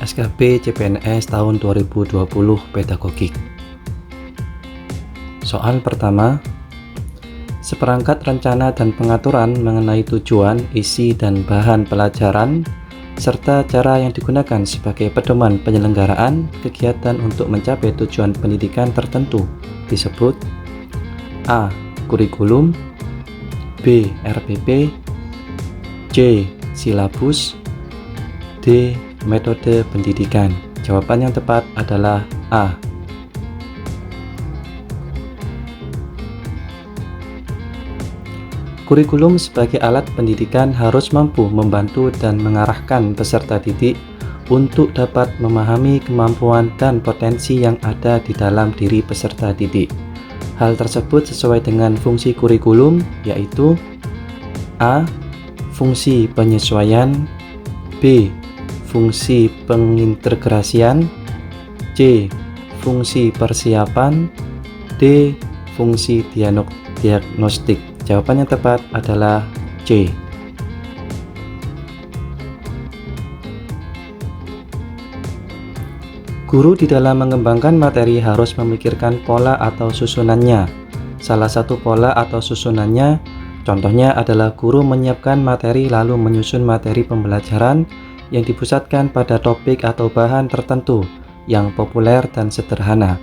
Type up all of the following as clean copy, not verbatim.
SKB CPNS tahun 2020 Pedagogik. Soal pertama, seperangkat rencana dan pengaturan mengenai tujuan, isi, dan bahan pelajaran serta cara yang digunakan sebagai pedoman penyelenggaraan kegiatan untuk mencapai tujuan pendidikan tertentu disebut A. Kurikulum, B. RPP, C. Silabus, D. Metode pendidikan. Jawaban yang tepat adalah A. Kurikulum sebagai alat pendidikan harus mampu membantu dan mengarahkan peserta didik untuk dapat memahami kemampuan dan potensi yang ada di dalam diri peserta didik. Hal tersebut sesuai dengan fungsi kurikulum, yaitu A. Fungsi penyesuaian, B. Fungsi pengintegrasian, C. Fungsi persiapan, D. Fungsi diagnostik. Jawaban yang tepat adalah C. Guru di dalam mengembangkan materi harus memikirkan pola atau susunannya. Salah satu pola atau susunannya, contohnya adalah guru menyiapkan materi lalu menyusun materi pembelajaran yang dipusatkan pada topik atau bahan tertentu yang populer dan sederhana.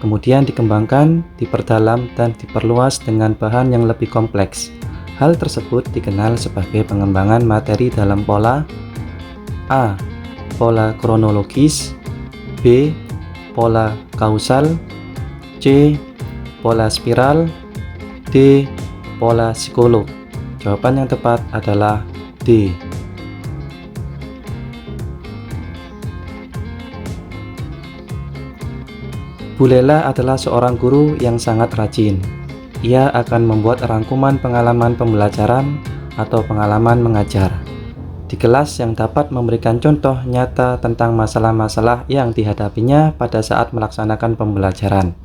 Kemudian dikembangkan, diperdalam, dan diperluas dengan bahan yang lebih kompleks. Hal tersebut dikenal sebagai pengembangan materi dalam pola A. Pola kronologis, B. Pola kausal, C. Pola spiral, D. Pola psikolog. Jawaban yang tepat adalah D. Bu Lela adalah seorang guru yang sangat rajin. Ia akan membuat rangkuman pengalaman pembelajaran atau pengalaman mengajar di kelas yang dapat memberikan contoh nyata tentang masalah-masalah yang dihadapinya pada saat melaksanakan pembelajaran.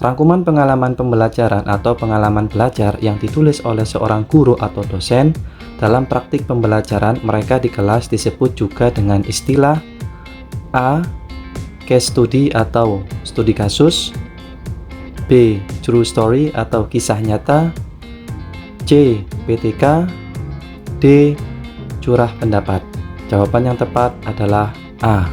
Rangkuman pengalaman pembelajaran atau pengalaman belajar yang ditulis oleh seorang guru atau dosen dalam praktik pembelajaran mereka di kelas disebut juga dengan istilah A. Case study atau studi kasus, B. True story atau kisah nyata, C. PTK, D. Curah pendapat. Jawaban yang tepat adalah A.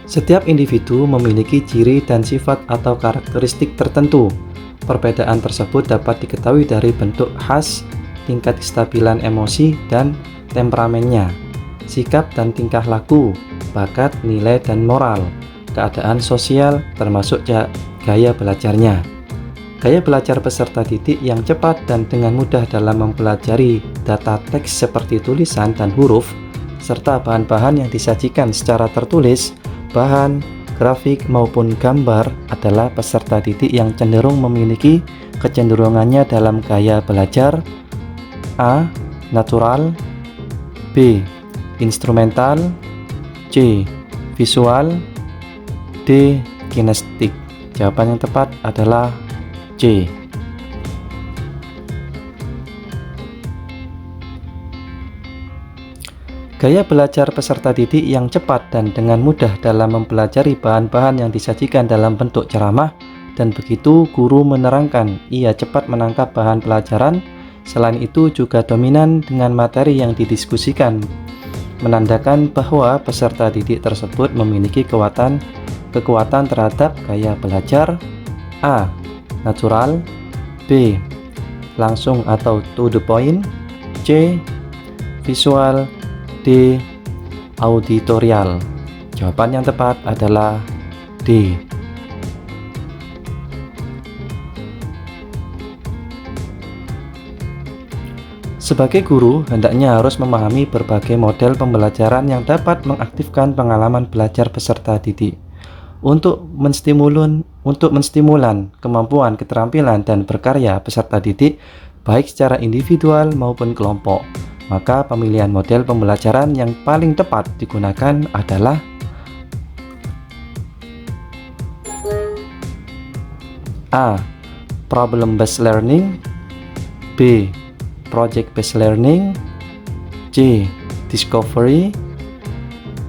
Setiap individu memiliki ciri dan sifat atau karakteristik tertentu. Perbedaan tersebut dapat diketahui dari bentuk khas, tingkat kestabilan emosi, dan temperamennya, sikap dan tingkah laku, bakat, nilai dan moral, keadaan sosial, termasuk gaya belajarnya. Gaya belajar peserta didik yang cepat dan dengan mudah dalam mempelajari data teks seperti tulisan dan huruf, serta bahan-bahan yang disajikan secara tertulis, bahan, grafik maupun gambar adalah peserta didik yang cenderung memiliki kecenderungannya dalam gaya belajar A. Natural, B. Instrumental, C. Visual, D. Kinestik. Jawaban yang tepat adalah C. Gaya belajar peserta didik yang cepat dan dengan mudah dalam mempelajari bahan-bahan yang disajikan dalam bentuk ceramah, dan begitu guru menerangkan ia cepat menangkap bahan pelajaran. Selain itu juga dominan dengan materi yang didiskusikan, menandakan bahwa peserta didik tersebut memiliki kekuatan terhadap gaya belajar A. Natural, B. Langsung atau to the point, C. Visual, D. Auditorial. Jawaban yang tepat adalah D. Sebagai guru, hendaknya harus memahami berbagai model pembelajaran yang dapat mengaktifkan pengalaman belajar peserta didik. Untuk menstimulan kemampuan, keterampilan, dan berkarya peserta didik, baik secara individual maupun kelompok, maka pemilihan model pembelajaran yang paling tepat digunakan adalah A. Problem based learning, B. project based learning, C. discovery,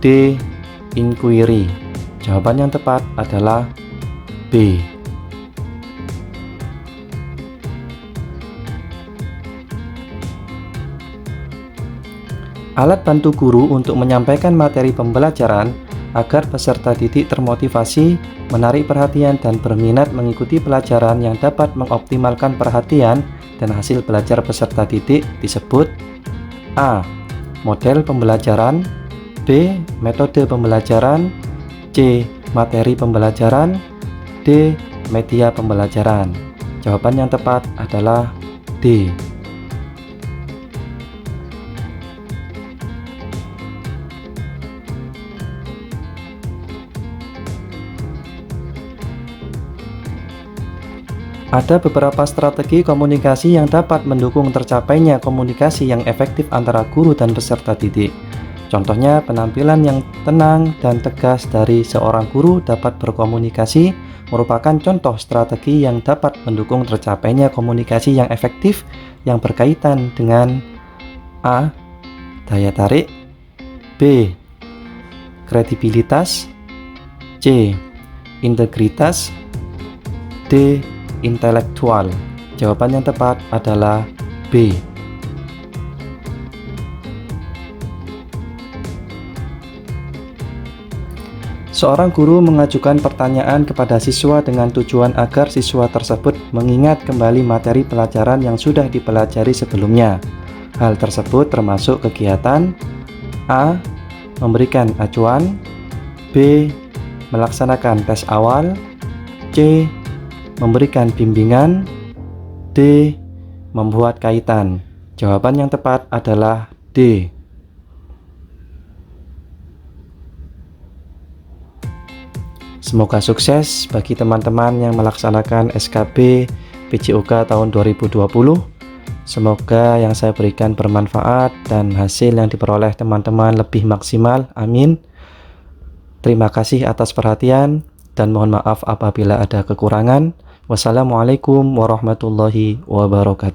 D. inquiry. Jawaban yang tepat adalah B. Alat bantu guru untuk menyampaikan materi pembelajaran agar peserta didik termotivasi, menarik perhatian, dan berminat mengikuti pelajaran yang dapat mengoptimalkan perhatian dan hasil belajar peserta didik disebut A. model pembelajaran, B. metode pembelajaran, C. materi pembelajaran, D. media pembelajaran. Jawaban yang tepat adalah D. Ada beberapa strategi komunikasi yang dapat mendukung tercapainya komunikasi yang efektif antara guru dan peserta didik. Contohnya, penampilan yang tenang dan tegas dari seorang guru dapat berkomunikasi merupakan contoh strategi yang dapat mendukung tercapainya komunikasi yang efektif yang berkaitan dengan A. daya tarik, B. kredibilitas, C. integritas, D. intelektual. Jawaban yang tepat adalah B. Seorang guru mengajukan pertanyaan kepada siswa dengan tujuan agar siswa tersebut mengingat kembali materi pelajaran yang sudah dipelajari sebelumnya. Hal tersebut termasuk kegiatan A. memberikan acuan, B. melaksanakan tes awal, C. memberikan bimbingan, D. membuat kaitan. Jawaban yang tepat adalah D. Semoga sukses bagi teman-teman yang melaksanakan SKB PJOK tahun 2020. Semoga yang saya berikan bermanfaat dan hasil yang diperoleh teman-teman lebih maksimal. Amin. Terima kasih atas perhatian dan mohon maaf apabila ada kekurangan. Wassalamualaikum warahmatullahi wabarakatuh.